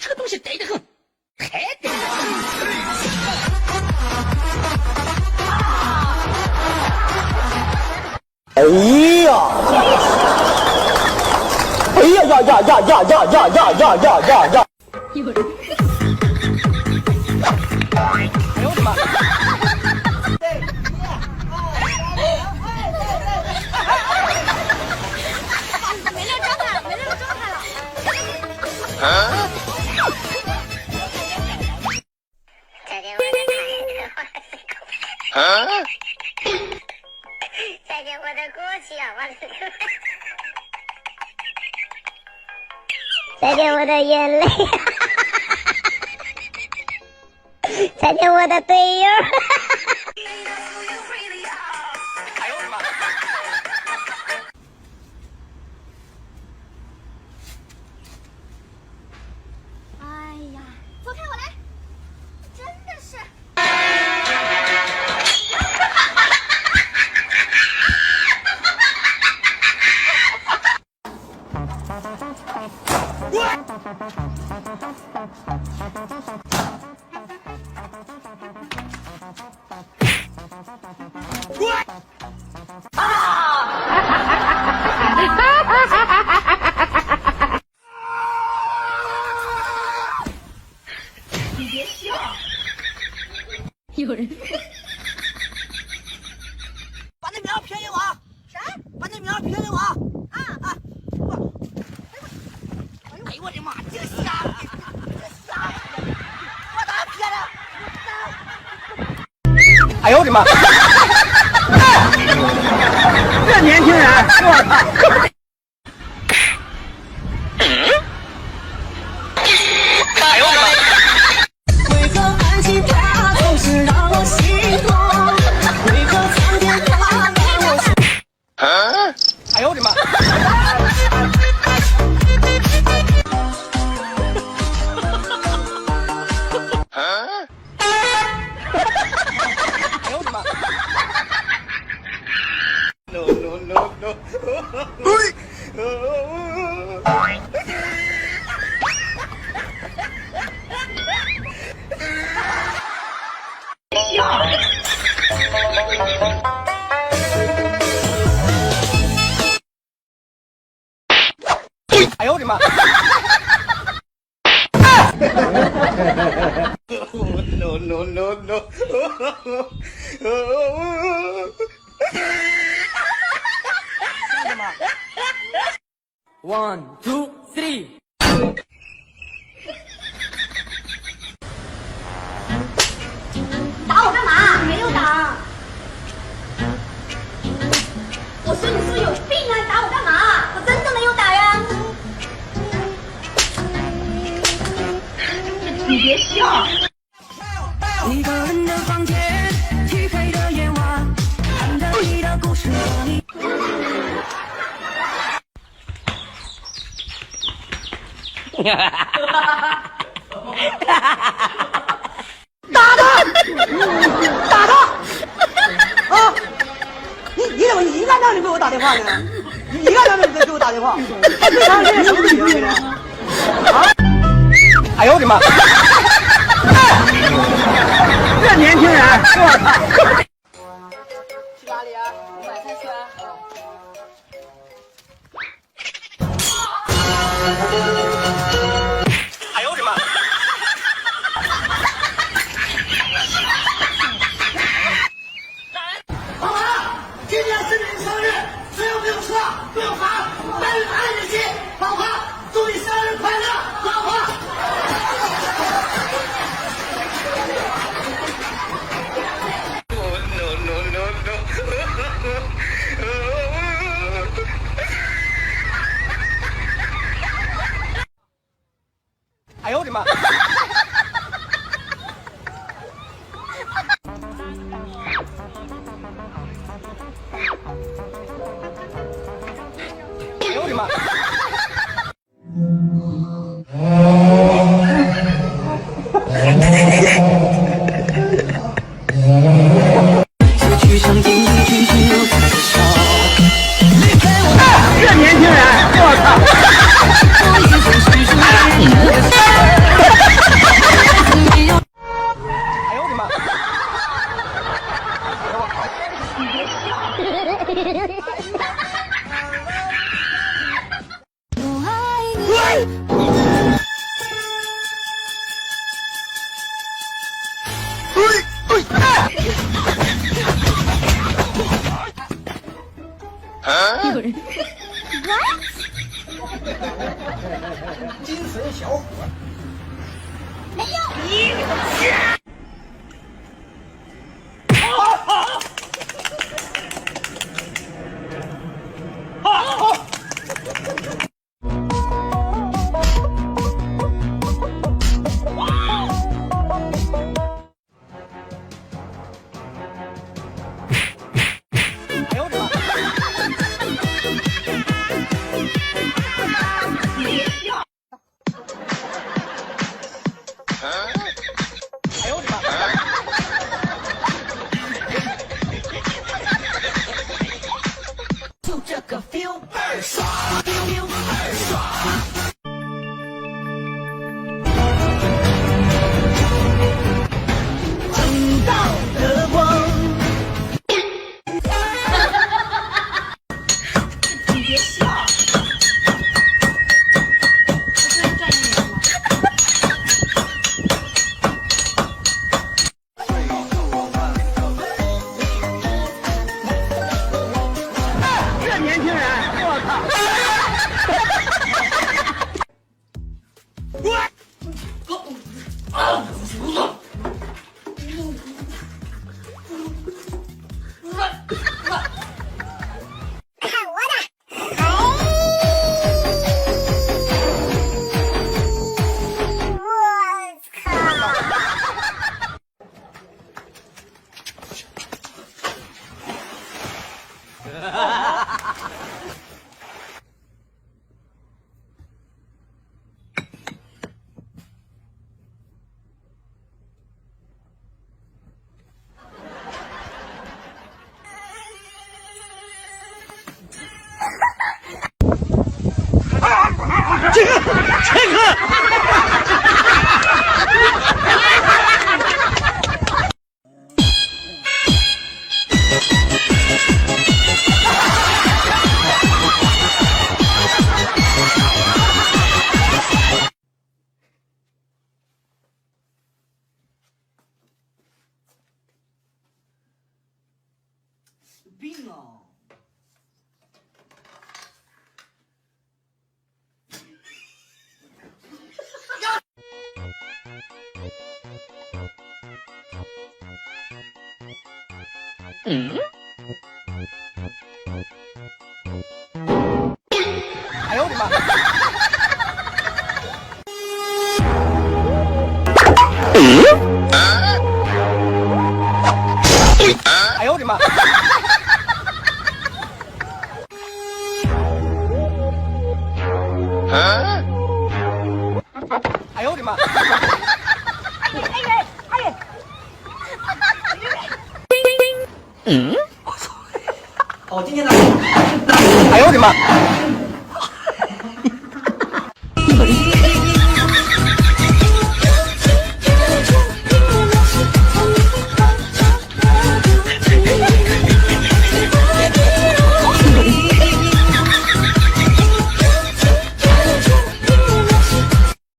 这个东西逮得很，太逮了。哎呀！哎呀呀呀呀呀呀呀呀呀呀呀呀！有人。哎呦我的妈！没那个状态了，没那个状态了。再见我的再见我的过去啊，我的再见我的眼泪，再见我的队友。哎呦我的妈！哎呀，走开，我来！真的是。你别笑。有人。把那苗撇给我。啥？把那苗撇给我。啊！哎呦我的妈！这个瞎子，这瞎子，我咋撇的？哎呦我的妈！这年轻人，我操！哎呦我的妈！为何爱情它总是让我心痛？为何苍天它让我心痛？哎呦我的妈！哎呦我的妈 ！No no no no！ 哎呦我的妈 ！No no no no！ One, two, three。打我干嘛？没有打。我说你是不是有病啊？打我干嘛？我真的没有打呀。你别笑。一个人的房间，漆黑的夜晚，看着你的故事和你。打他！打他！啊！你怎么一个让你给我打电话呢？你一个让你给我打电话，还对他这什么理由呢？啊！哎呦我的妈！这年轻人，我操！去哪里啊？我买菜去啊。哎呦我的妈！老王，今天是你生日，只有没有车，不用罚，但是爱你心，老婆，祝你生日快乐，老婆。No no no no！ 哎呦我的妈！哎呦我的妈！去上经历去心如此少。这年轻人，我操！有人。金水小伙。没有。哎呦我的妈！哎呦我的妈！就这个 feel 倍儿爽 ，feel 倍儿爽。正道的光。你别笑。这年轻人，我靠！看我的！我操！病啊！哎呦我的妈！哎呦我的妈！哎呦我的妈！我操！哦，今天哪？哎呦我的妈！